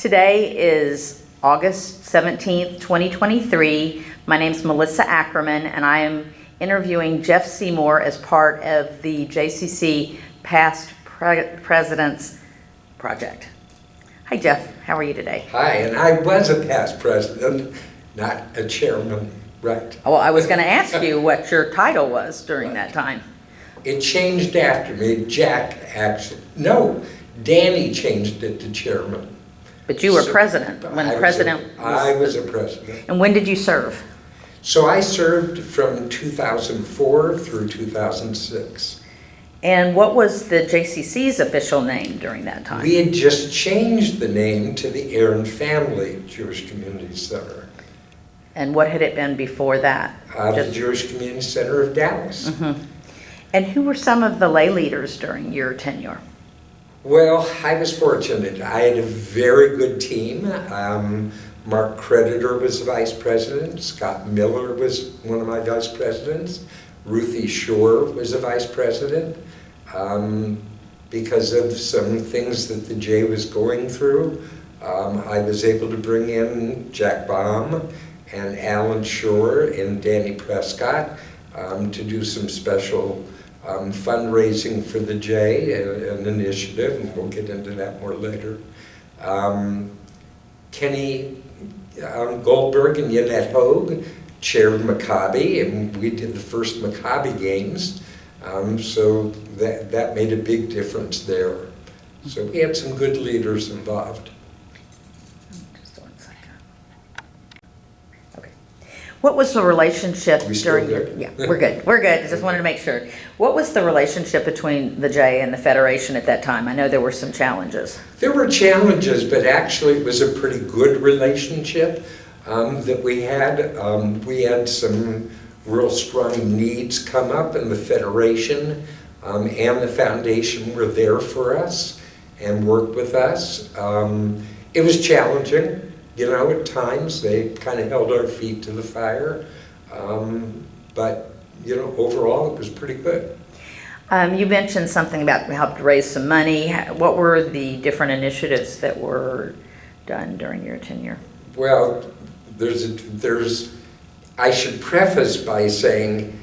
Today is August 17th, 2023. My name is Melissa Ackerman, and I am interviewing Jeff Seymour as part of the JCC Past Presidents Project. Hi, Jeff. How are you today? Hi, and I was a past president, not a chairman, right? Well, I was going to ask you what your title was during that time. It changed after me. Danny changed it to chairman. But you were president when I was a president. And when did you serve? So I served from 2004 through 2006. And what was the JCC's official name during that time? We had just changed the name to the Aaron Family Jewish Community Center. And what had it been before that? The Jewish Community Center of Dallas. Mm-hmm. And who were some of the lay leaders during your tenure? Well, I was fortunate. I had a very good team. Mark Creditor was the vice president. Scott Miller was one of my vice presidents. Ruthie Shore was a vice president. Because of some things that the J was going through, I was able to bring in Jack Baum and Alan Shore and Danny Prescott to do some special fundraising for the J, an initiative, and we'll get into that more later. Kenny Goldberg and Yannette Hogue chaired Maccabi, and we did the first Maccabi games, so that made a big difference there. So we had some good leaders involved. Just 1 second. Okay. What was the relationship during your... Yeah, we're good. We're good. Just wanted to make sure. What was the relationship between the J and the Federation at that time? I know there were some challenges. There were challenges, but actually it was a pretty good relationship that we had. We had some real strong needs come up, and the Federation and the Foundation were there for us and worked with us. It was challenging. You know, at times they kind of held our feet to the fire, but you know, overall it was pretty good. You mentioned something about helped raise some money. What were the different initiatives that were done during your tenure? Well, I should preface by saying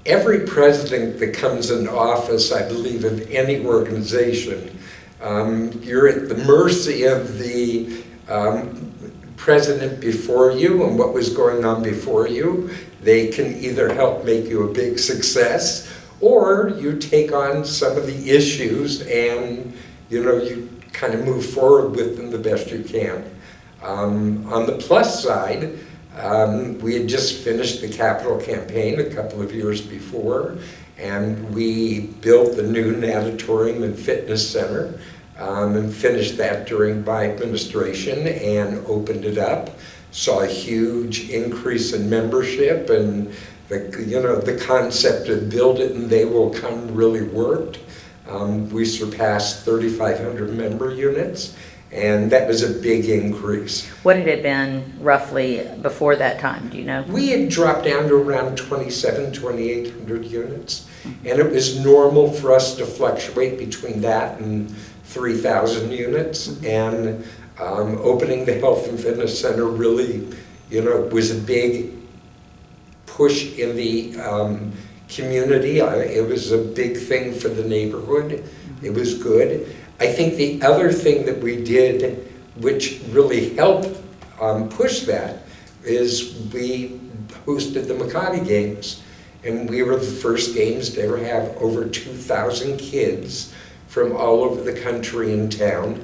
every president that comes into office, I believe, of any organization, you're at the mercy of the president before you and what was going on before you. They can either help make you a big success, or you take on some of the issues and you kind of move forward with them the best you can. On the plus side, we had just finished the capital campaign a couple of years before, and we built the new natatorium and fitness center, and finished that during my administration and opened it up. Saw a huge increase in membership, and the concept of build it and they will come really worked. We surpassed 3,500 member units, and that was a big increase. What had it been roughly before that time, do you know? We had dropped down to around 2,800 units, and it was normal for us to fluctuate between that and 3,000 units, and opening the Health and Fitness Center really, was a big push in the community. It was a big thing for the neighborhood. It was good. I think the other thing that we did, which really helped push that, is we hosted the Maccabi games. And we were the first games to ever have over 2,000 kids from all over the country and town.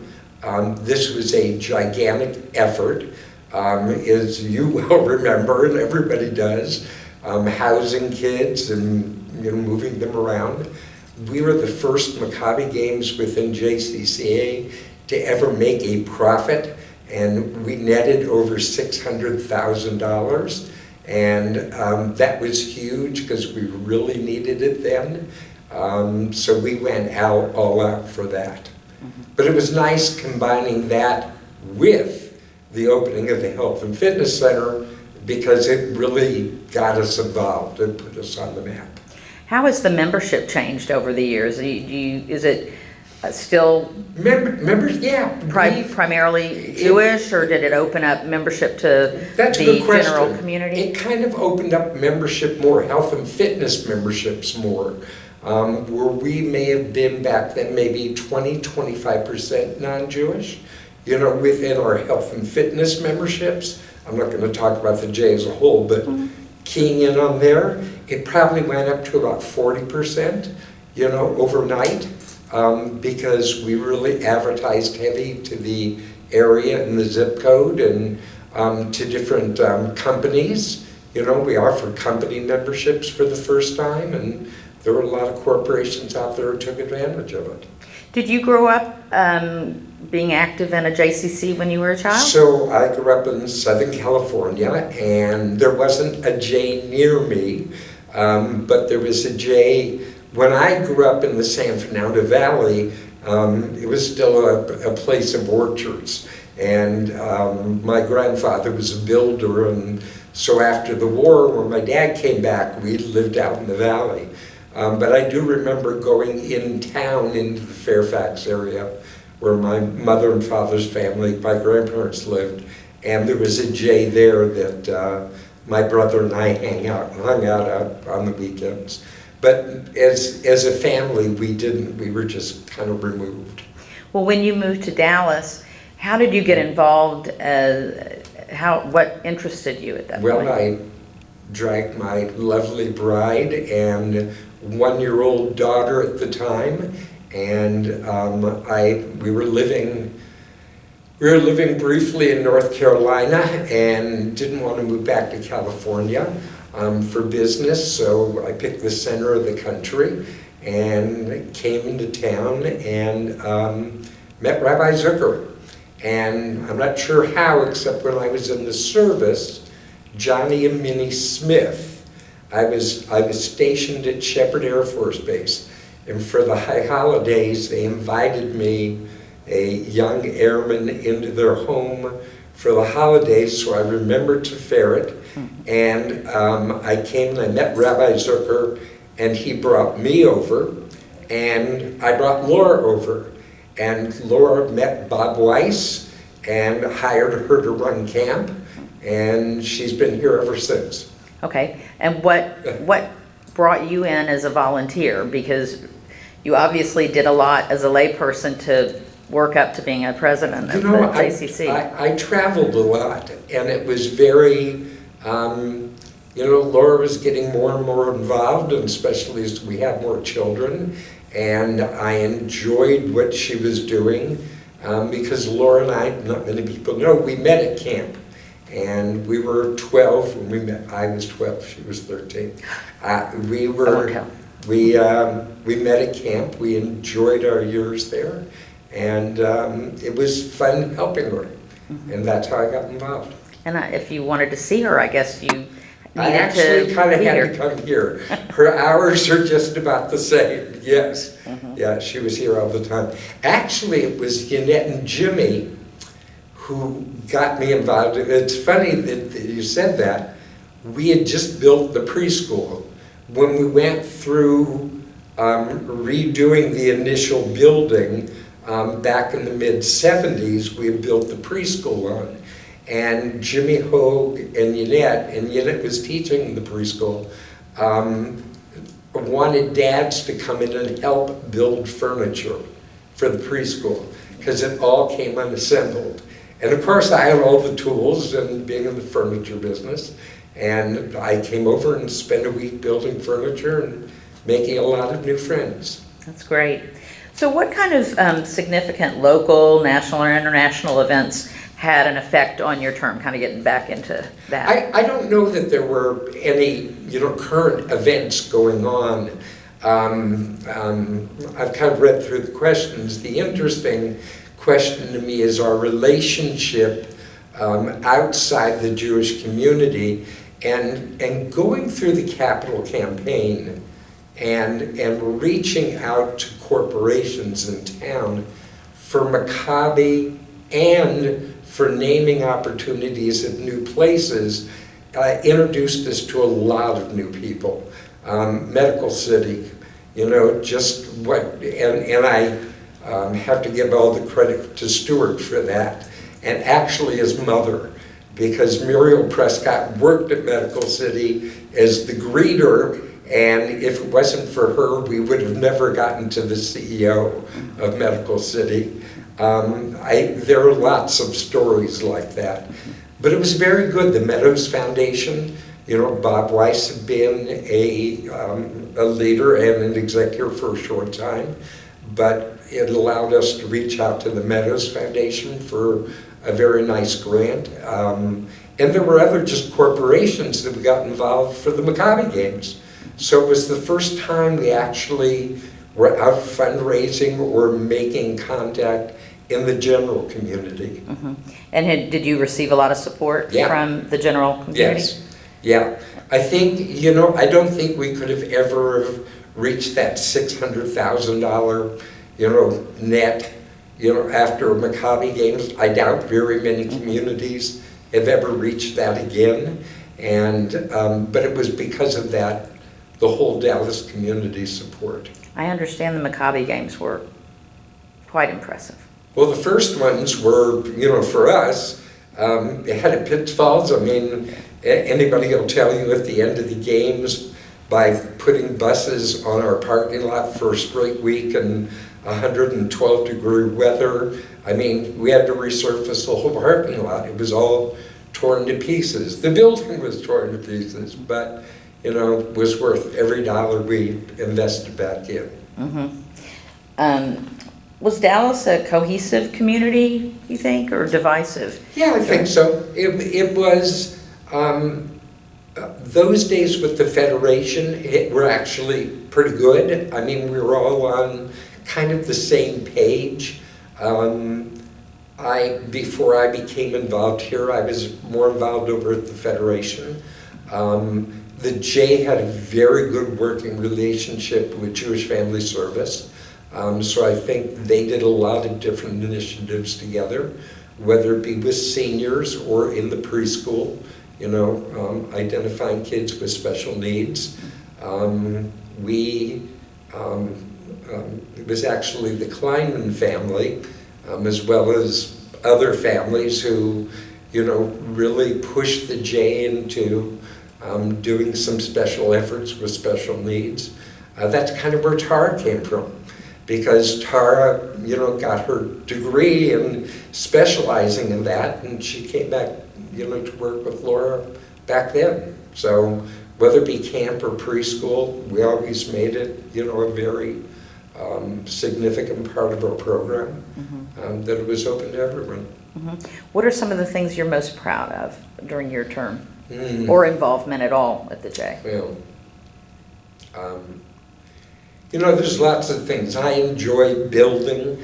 This was a gigantic effort, as you well remember, and everybody does, housing kids and moving them around. We were the first Maccabi games within JCCA to ever make a profit, and we netted over $600,000, and that was huge because we really needed it then. So we went all out for that. Mm-hmm. But it was nice combining that with the opening of the Health and Fitness Center, because it really got us involved and put us on the map. How has the membership changed over the years? Is it still Members, yeah. primarily Jewish, or did it open up membership to That's a the good question. general community? It kind of opened up membership more, health and fitness memberships more, where we may have been back then maybe 20-25% non-Jewish, within our health and fitness memberships. I'm not going to talk about the J as a whole, but keying in on there, it probably went up to about 40%, overnight, because we really advertised heavy to the area and the zip code and to different companies. We offered company memberships for the first time, and there were a lot of corporations out there who took advantage of it. Did you grow up being active in a JCC when you were a child? So I grew up in Southern California, and there wasn't a J near me, but there was a J. When I grew up in the San Fernando Valley, it was still a place of orchards. And my grandfather was a builder, and so after the war, when my dad came back, we lived out in the valley. But I do remember going in town into the Fairfax area, where my mother and father's family, my grandparents lived, and there was a J there that my brother and I hung out on the weekends. But as a family, we were just kind of removed. Well, when you moved to Dallas, how did you get involved? What interested you at that point? Well, I dragged my lovely bride and one-year-old daughter at the time, and we were living briefly in North Carolina and didn't want to move back to California for business, so I picked the center of the country and came into town and met Rabbi Zucker. And I'm not sure how, except when I was in the service, Johnny and Minnie Smith, I was stationed at Shepherd Air Force Base, and for the high holidays, they invited me, a young airman, into their home for the holidays, so I remembered to ferret, and I came and I met Rabbi Zucker, and he brought me over, and I brought Laura over, and Laura met Bob Weiss and hired her to run camp, and she's been here ever since. Okay, and what brought you in as a volunteer? Because you obviously did a lot as a layperson to work up to being a president of the JCC. I traveled a lot, and it was very, Laura was getting more and more involved, and especially as we had more children, and I enjoyed what she was doing, because Laura and I, not many people know, we met at camp. And we were 12 when we met. I was 12, she was 13. We met at camp. We enjoyed our years there, and it was fun helping her. And that's how I got involved. And if you wanted to see her, I guess you needed to I actually kind of had to come here. Her hours are just about the same. Yes, yeah, she was here all the time. Actually, it was Yannette and Jimmy who got me involved. It's funny that you said that. We had just built the preschool. When we went through redoing the initial building back in the mid-70s, we had built the preschool on. And Jimmy Hogue and Yannette was teaching the preschool, wanted dads to come in and help build furniture for the preschool, because it all came unassembled. And of course, I had all the tools and being in the furniture business, and I came over and spent a week building furniture and making a lot of new friends. That's great. So what kind of significant local, national, or international events had an effect on your term, kind of getting back into that? I don't know that there were any current events going on. I've kind of read through the questions. The interesting question to me is our relationship outside the Jewish community, and going through the capital campaign and reaching out to corporations in town for Maccabi and for naming opportunities at new places, introduced us to a lot of new people. Medical City, just what, and have to give all the credit to Stuart for that, and actually his mother, because Muriel Prescott worked at Medical City as the greeter, and if it wasn't for her, we would have never gotten to the CEO of Medical City. There are lots of stories like that. But it was very good. The Meadows Foundation, Bob Weiss had been a leader and an executive for a short time, but it allowed us to reach out to the Meadows Foundation for a very nice grant. And there were other just corporations that we got involved for the Maccabi games. So it was the first time we actually were out fundraising or making contact in the general community. Mm-hmm. And did you receive a lot of support from the general community? Yes, yeah. I think, I don't think we could have ever reached that $600,000, net, after Maccabi games. I doubt very many communities have ever reached that again. And, but it was because of that, the whole Dallas community support. I understand the Maccabi games were quite impressive. Well, the first ones were, for us, it had pitfalls. I mean, anybody will tell you at the end of the games, by putting buses on our parking lot for a straight week and 112-degree weather, I mean, we had to resurface the whole parking lot. It was all torn to pieces. The building was torn to pieces, but, it was worth every dollar we invested back in. Mm-hmm. Was Dallas a cohesive community, you think, or divisive? Yeah, I think so. It was, those days with the Federation were actually pretty good. I mean, we were all on kind of the same page. Before I became involved here, I was more involved over at the Federation. The J had a very good working relationship with Jewish Family Service. So I think they did a lot of different initiatives together, whether it be with seniors or in the preschool, identifying kids with special needs. It was actually the Kleinman family, as well as other families who, really pushed the J into doing some special efforts with special needs. That's kind of where Tara came from. Because Tara, got her degree in specializing in that, and she came back, to work with Laura back then. So whether it be camp or preschool, we always made it, a very significant part of our program, that it was open to everyone. Mm-hmm. What are some of the things you're most proud of during your term, or involvement at all at the J? Well, there's lots of things. I enjoy building.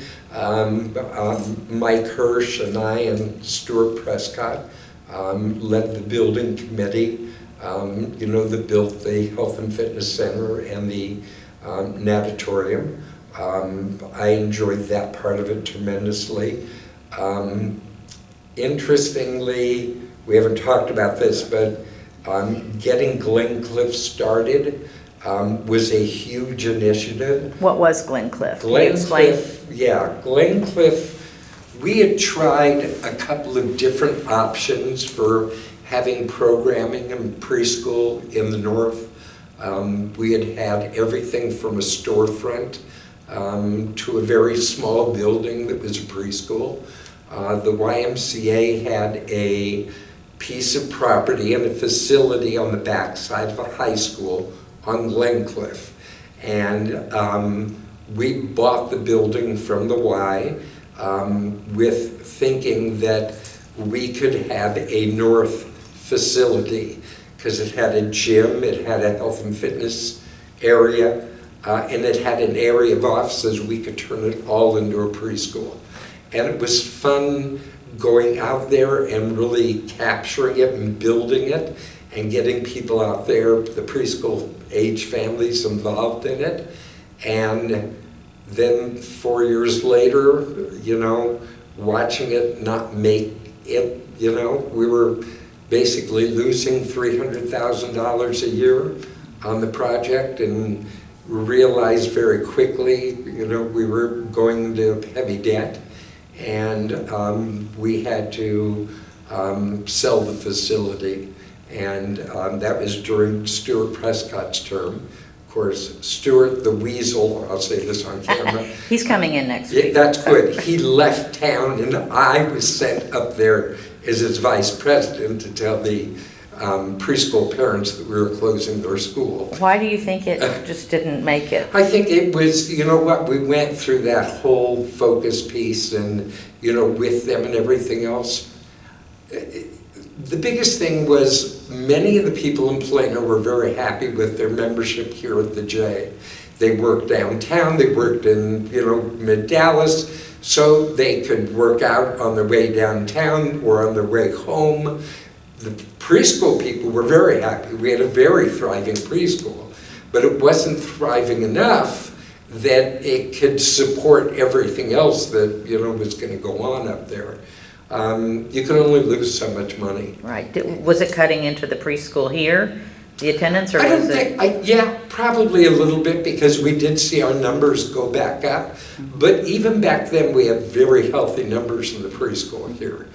Mike Hirsch and I and Stuart Prescott led the building committee, that built the Health and Fitness Center and the natatorium. I enjoyed that part of it tremendously. Interestingly, we haven't talked about this, but getting Glencliff started was a huge initiative. What was Glencliff? Glencliff, we had tried a couple of different options for having programming in preschool in the north. We had everything from a storefront to a very small building that was a preschool. The YMCA had a piece of property and a facility on the backside of a high school on Glencliff. And we bought the building from the Y with thinking that we could have a north facility because it had a gym, it had a health and fitness area, and it had an area of offices. We could turn it all into a preschool. And it was fun going out there and really capturing it and building it and getting people out there, the preschool age families involved in it. And then 4 years later, watching it not make it, we were basically losing $300,000 a year on the project, and realized very quickly, we were going into heavy debt, and we had to sell the facility. And that was during Stuart Prescott's term. Of course, Stuart the Weasel, I'll say this on camera. He's coming in next week. That's good. He left town, and I was sent up there as his vice president to tell the preschool parents that we were closing their school. Why do you think it just didn't make it? I think it was, we went through that whole focus piece and, with them and everything else. The biggest thing was many of the people in Plano were very happy with their membership here at the J. They worked downtown, they worked in, mid-Dallas, so they could work out on their way downtown or on their way home. The preschool people were very happy. We had a very thriving preschool, but it wasn't thriving enough that it could support everything else that, was going to go on up there. You can only lose so much money. Right. Was it cutting into the preschool here, the attendance, or was it? Yeah, probably a little bit, because we did see our numbers go back up. But even back then, we had very healthy numbers in the preschool here.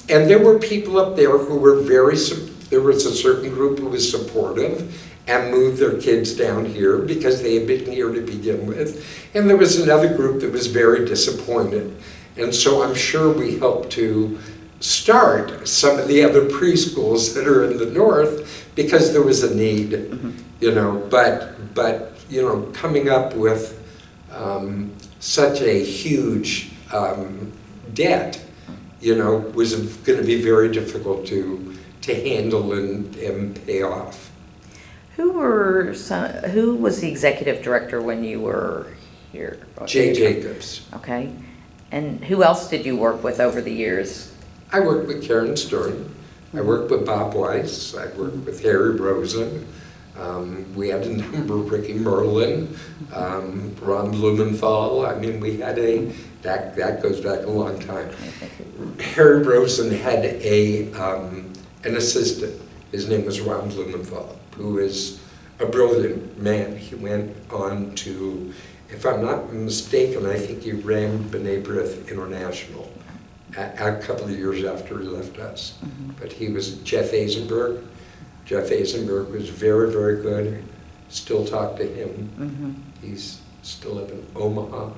And there were people up there who were there was a certain group who was supportive and moved their kids down here because they had been here to begin with. And there was another group that was very disappointed. And so I'm sure we helped to start some of the other preschools that are in the north because there was a need, but coming up with such a huge debt, was going to be very difficult to handle and pay off. Who was the executive director when you were here? Jay Jacobs. Okay. And who else did you work with over the years? I worked with Karen Stern. I worked with Bob Weiss. I worked with Harry Rosen. We had a number, Ricky Merlin, Ron Blumenthal. I mean, we had that goes back a long time. Harry Rosen had an assistant. His name was Ron Blumenthal, who is a brilliant man. He went on to, if I'm not mistaken, I think he ran B'nai B'rith International a couple of years after he left us. But he was Jeff Eisenberg. Jeff Eisenberg was very, very good. Still talk to him. He's still up in Omaha,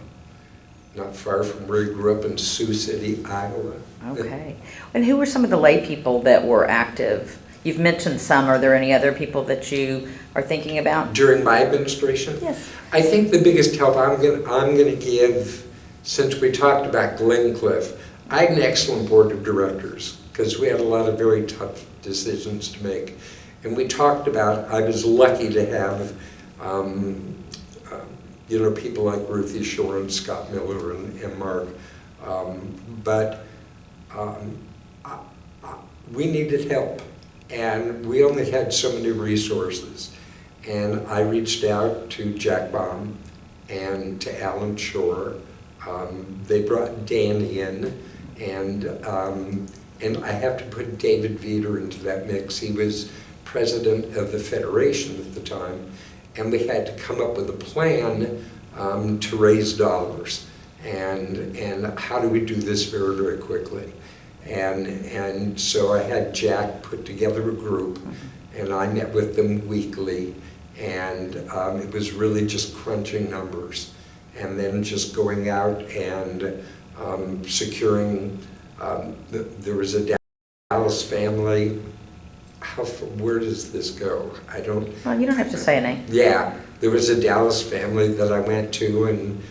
not far from where he grew up in Sioux City, Iowa. Okay. And who were some of the lay people that were active? You've mentioned some. Are there any other people that you are thinking about? During my administration? Yes. I think the biggest help I'm going to give, since we talked about Glencliff, I had an excellent board of directors because we had a lot of very tough decisions to make. And we talked about, I was lucky to have, people like Ruthie Shore and Scott Miller and Mark. But we needed help. And we only had so many resources. And I reached out to Jack Baum and to Alan Shore. They brought Dan in, and I have to put David Veeder into that mix. He was president of the Federation at the time, and we had to come up with a plan to raise dollars. And how do we do this very, very quickly? And so I had Jack put together a group, and I met with them weekly, and it was really just crunching numbers, and then just going out and securing. There was a Dallas family. Where does this go? I don't. Well, you don't have to say a name. Yeah, there was a Dallas family that I went to and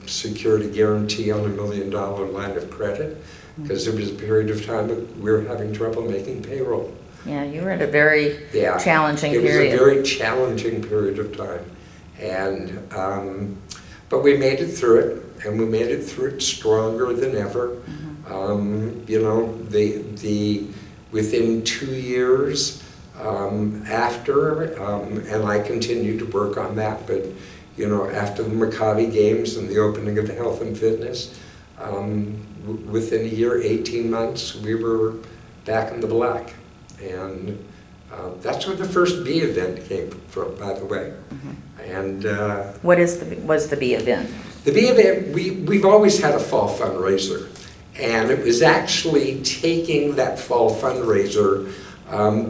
secured a guarantee on $1 million line of credit, because there was a period of time that we were having trouble making payroll. Yeah, you were at a very challenging period. It was a very challenging period of time. And, but we made it through it, and we made it through it stronger than ever. Within 2 years after, and I continued to work on that, but after the Maccabi Games and the opening of the Health and Fitness, within a year, 18 months, we were back in the black. And That's where the first B event came from, by the way. And What was the B event? the B event, we've always had a fall fundraiser. And it was actually taking that fall fundraiser,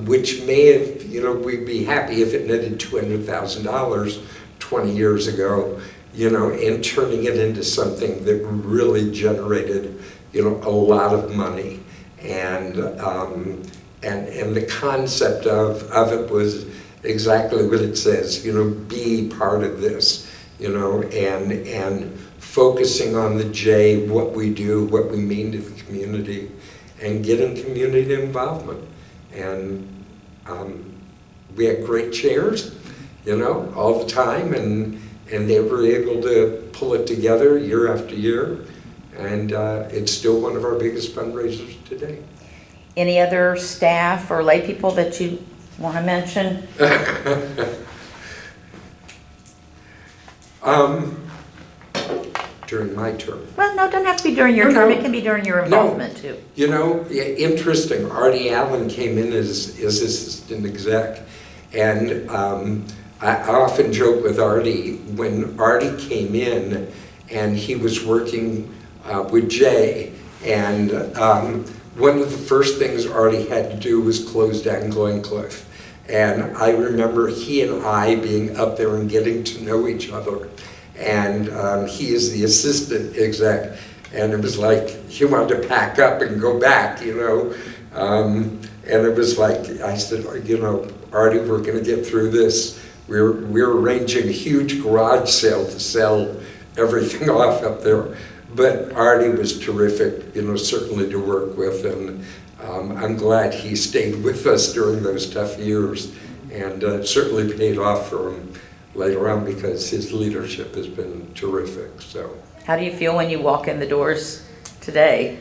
which may have, we'd be happy if it netted $200,000 20 years ago, and turning it into something that really generated, a lot of money. And the concept of it was exactly what it says, be part of this, and focusing on the J, what we do, what we mean to the community, and getting community involvement. And we had great chairs, all the time, and they were able to pull it together year after year, and it's still one of our biggest fundraisers today. Any other staff or lay people that you want to mention? During my term. Well, no, it doesn't have to be during your term. It can be during your involvement, too. Interesting. Artie Allen came in as assistant exec, and I often joke with Artie, when Artie came in and he was working with Jay, and one of the first things Artie had to do was close down Glencliff. And I remember he and I being up there and getting to know each other. And he is the assistant exec, and it was like he wanted to pack up and go back, and it was like, I said, Artie, we're going to get through this. We're arranging a huge garage sale to sell everything off up there. But Artie was terrific, certainly to work with, and I'm glad he stayed with us during those tough years, and it certainly paid off for him later on because his leadership has been terrific. So, how do you feel when you walk in the doors today?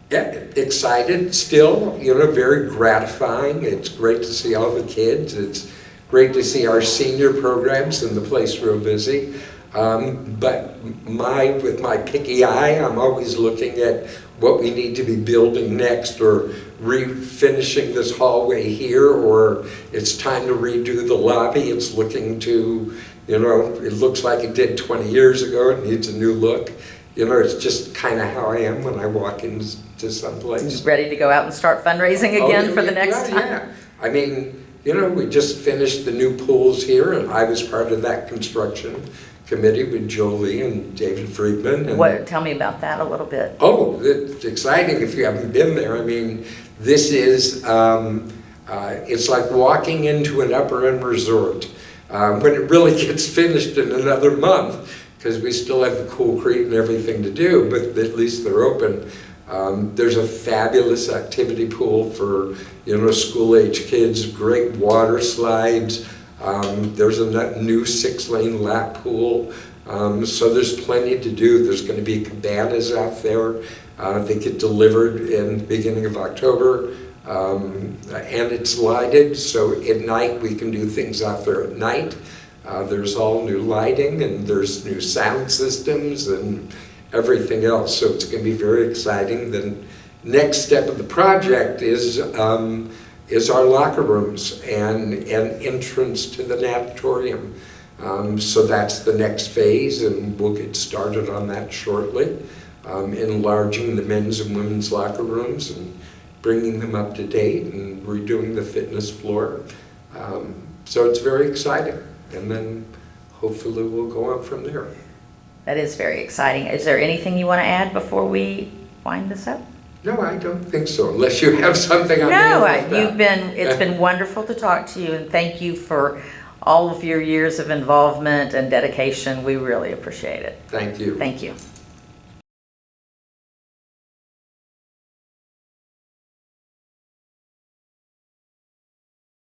Yeah, excited still, very gratifying. It's great to see all the kids. It's great to see our senior programs and the place real busy. But with my picky eye, I'm always looking at what we need to be building next, or refinishing this hallway here, or it's time to redo the lobby. It's looking to, it looks like it did 20 years ago. It needs a new look. It's just kind of how I am when I walk into some place. Ready to go out and start fundraising again for the next time? Yeah. I mean, we just finished the new pools here, and I was part of that construction committee with Jolie and David Friedman. And tell me about that a little bit. Oh, it's exciting if you haven't been there. I mean, this is, it's like walking into an upper end resort when it really gets finished in another month, because we still have the Cool Creek and everything to do, but at least they're open. There's a fabulous activity pool for, school-age kids, great water slides. There's a new 6-lane lap pool, so there's plenty to do. There's going to be cabanas out there. They get delivered in the beginning of October, and it's lighted, so at night we can do things out there at night. There's all new lighting, and there's new sound systems and everything else, so it's going to be very exciting. The next step of the project is our locker rooms and an entrance to the natatorium. So that's the next phase, and we'll get started on that shortly, enlarging the men's and women's locker rooms and bringing them up to date and redoing the fitness floor. So it's very exciting, and then hopefully we'll go on from there. That is very exciting. Is there anything you want to add before we wind this up? No, I don't think so, unless you have something on it's been wonderful to talk to you, and thank you for all of your years of involvement and dedication. We really appreciate it. Thank you. Thank you.